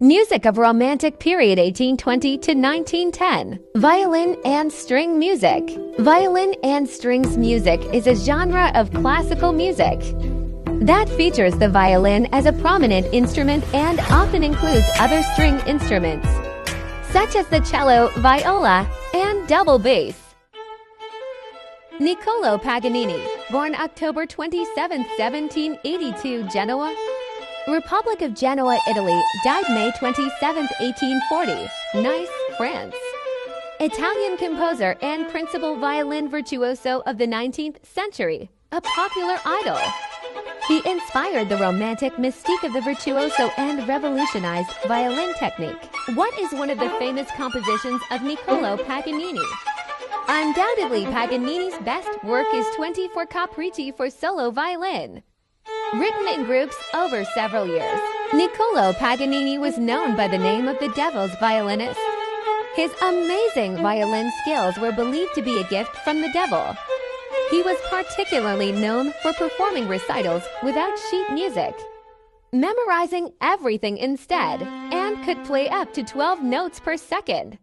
Music of Romantic period 1820 to 1910. Violin and string music. Violin and strings music is a genre of classical music that features the violin as a prominent instrument and often includes other string instruments, such as the cello, viola, and double bass. Niccolò Paganini, born October 27, 1782, Genoa, Republic of Genoa, Italy, died May 27, 1840, Nice, France. Italian composer and principal violin virtuoso of the 19th century, a popular idol. He inspired the romantic mystique of the virtuoso and revolutionized violin technique. What is one of the famous compositions of Niccolò Paganini? Undoubtedly, Paganini's best work is 24 Capricci for solo violin. Written in groups over several years, Niccolò Paganini was known by the name of the Devil's violinist. His amazing violin skills were believed to be a gift from the devil. He was particularly known for performing recitals without sheet music, memorizing everything instead, and could play up to 12 notes per second.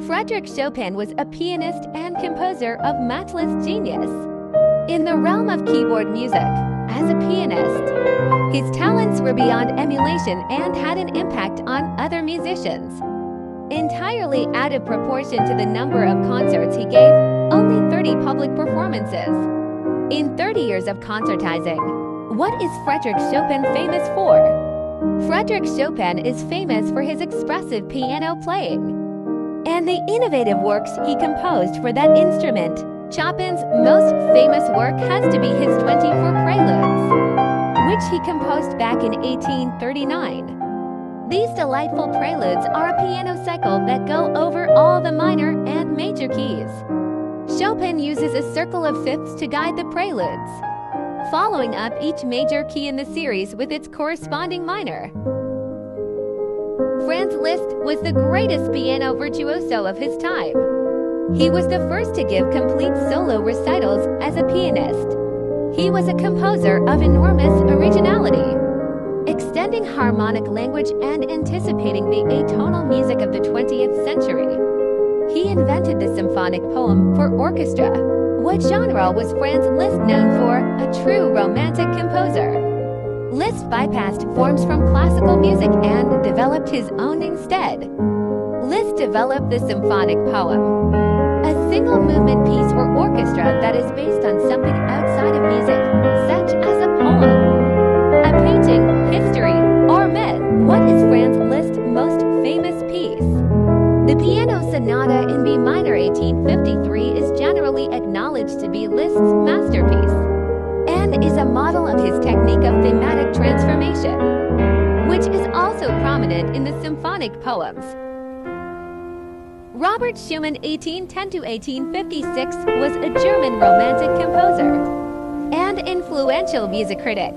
Frédéric Chopin was a pianist and composer of matchless genius. In the realm of keyboard music, as a pianist, his talents were beyond emulation and had an impact on other musicians. Entirely out of proportion to the number of concerts he gave, only 30 public performances. In 30 years of concertizing, what is Frédéric Chopin famous for? Frédéric Chopin is famous for his expressive piano playing and the innovative works he composed for that instrument. Chopin's most famous work has to be his 24 Preludes, which he composed back in 1839. These delightful preludes are a piano cycle that go over all the minor and major keys. Chopin uses a circle of fifths to guide the preludes, following up each major key in the series with its corresponding minor. Franz Liszt was the greatest piano virtuoso of his time. He was the first to give complete solo recitals as a pianist. He was a composer of enormous originality, extending harmonic language and anticipating the atonal music of the 20th century. He invented the symphonic poem for orchestra. What genre was Franz Liszt known for? A true romantic composer. Liszt bypassed forms from classical music and developed his own instead. Liszt developed the symphonic poem, a single movement piece for orchestra that is based on something outside of music, such as a poem, a painting, history, or myth. What is Franz Liszt's most famous piece? The Piano Sonata in B minor 1853 is generally acknowledged to be Liszt's masterpiece and is a model of his technique of thematic transformation, which is also prominent in the symphonic poems. Robert Schumann 1810 to 1856 was a German romantic composer and influential music critic.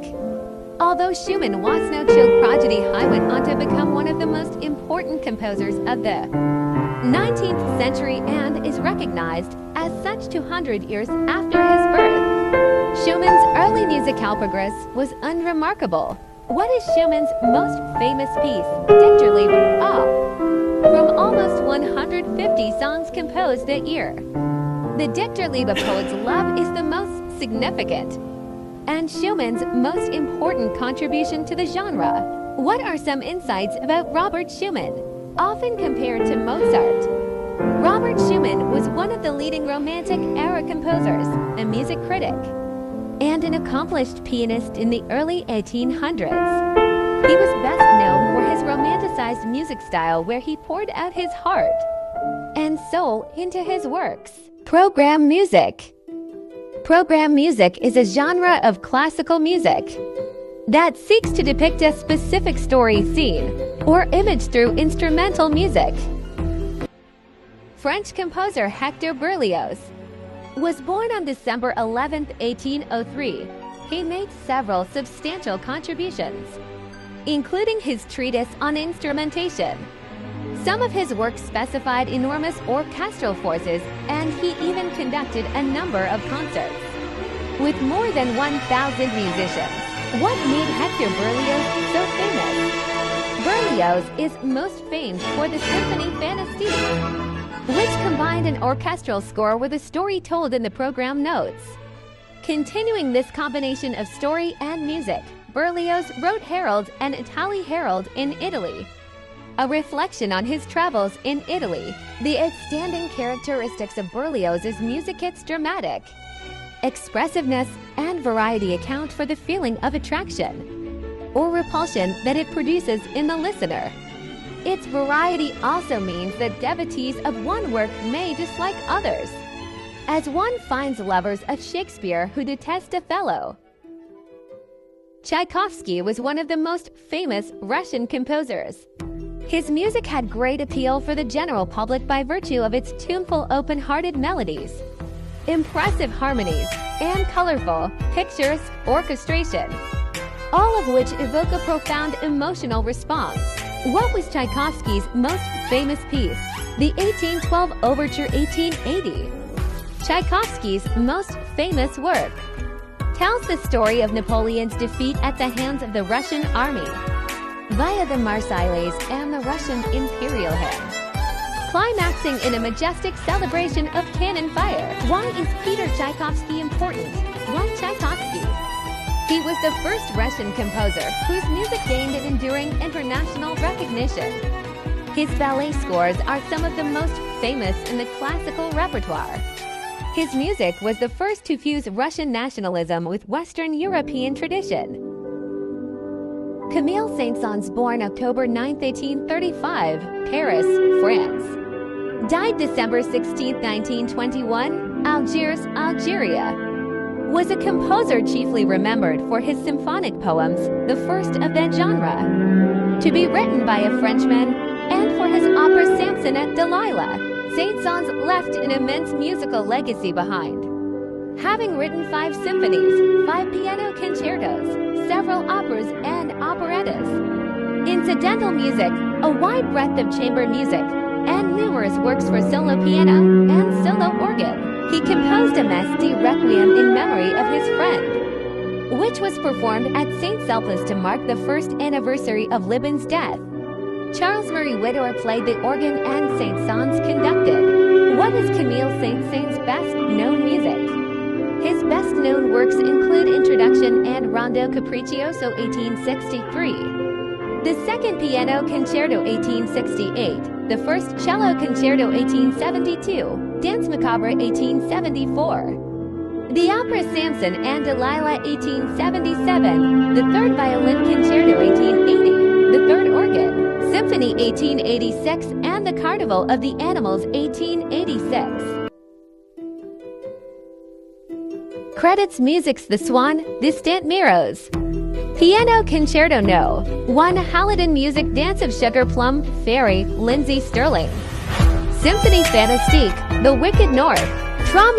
Although Schumann was no child prodigy, he went on to become one of the most important composers of the 19th century and is recognized as such 200 years after his birth. Schumann's early musical progress was unremarkable. What is Schumann's most famous piece? Dichterliebe Op. From almost 150 songs composed that year, the Dichterliebe poet's love is the most significant and Schumann's most important contribution to the genre. What are some insights about Robert Schumann? Often compared to Mozart, Robert Schumann was one of the leading Romantic era composers, a music critic, and an accomplished pianist in the early 1800s. He was best known for his romanticized music style where he poured out his heart and soul into his works. Program music. Program music is a genre of classical music that seeks to depict a specific story, scene, or image through instrumental music. French composer Hector Berlioz was born on December 11, 1803. He made several substantial contributions, including his treatise on instrumentation. Some of his works specified enormous orchestral forces, and he even conducted a number of concerts with more than 1,000 musicians. What made Hector Berlioz so famous? Berlioz is most famed for the Symphonie Fantastique, which combined an orchestral score with a story told in the program notes. Continuing this combination of story and music, Berlioz wrote Harold and Italy Harold in Italy, a reflection on his travels in Italy. The outstanding characteristics of Berlioz's music: its dramatic expressiveness and variety account for the feeling of attraction or repulsion that it produces in the listener. Its variety also means that devotees of one work may dislike others, as one finds lovers of Shakespeare who detest Othello. Tchaikovsky was one of the most famous Russian composers. His music had great appeal for the general public by virtue of its tuneful, open-hearted melodies, impressive harmonies, and colorful, picturesque orchestration, all of which evoke a profound emotional response. What was Tchaikovsky's most famous piece? The 1812 Overture 1880. Tchaikovsky's most famous work tells the story of Napoleon's defeat at the hands of the Russian army via the Marseillaise and the Russian imperial hymn, climaxing in a majestic celebration of cannon fire. Why is Peter Tchaikovsky important? Why Tchaikovsky? He was the first Russian composer whose music gained an enduring international recognition. His ballet scores are some of the most famous in the classical repertoire. His music was the first to fuse Russian nationalism with Western European tradition. Camille Saint-Saëns, born October 9, 1835, Paris, France. Died December 16, 1921, Algiers, Algeria. Was a composer chiefly remembered for his symphonic poems, the first of that genre, to be written by a Frenchman, and for his opera Samson Delilah. Saint-Saëns left an immense musical legacy behind, having written 5 symphonies, 5 piano concertos, several operas and operettas, incidental music, a wide breadth of chamber music, and numerous works for solo piano and solo organ. He composed a Mass de Requiem in memory of his friend, which was performed at St. Sulpice to mark the first anniversary of Libin's death. Charles Marie Widor played the organ and Saint-Saëns conducted. What is Camille Saint-Saëns' best-known music? His best-known works include Introduction and Rondo Capriccioso 1863, the Second Piano Concerto 1868, the First Cello Concerto 1872, Danse Macabre 1874, the Opera Samson and Delilah 1877, the Third Violin Concerto 1880, the Third Organ, Symphony 1886, and the Carnival of the Animals 1886. Credits: Music's The Swan, Distant Mirrors. Piano Concerto No. 1 Haladin Music Dance of Sugar Plum Fairy, Lindsey Stirling. Symphonie Fantastique, The Wicked North. Trauma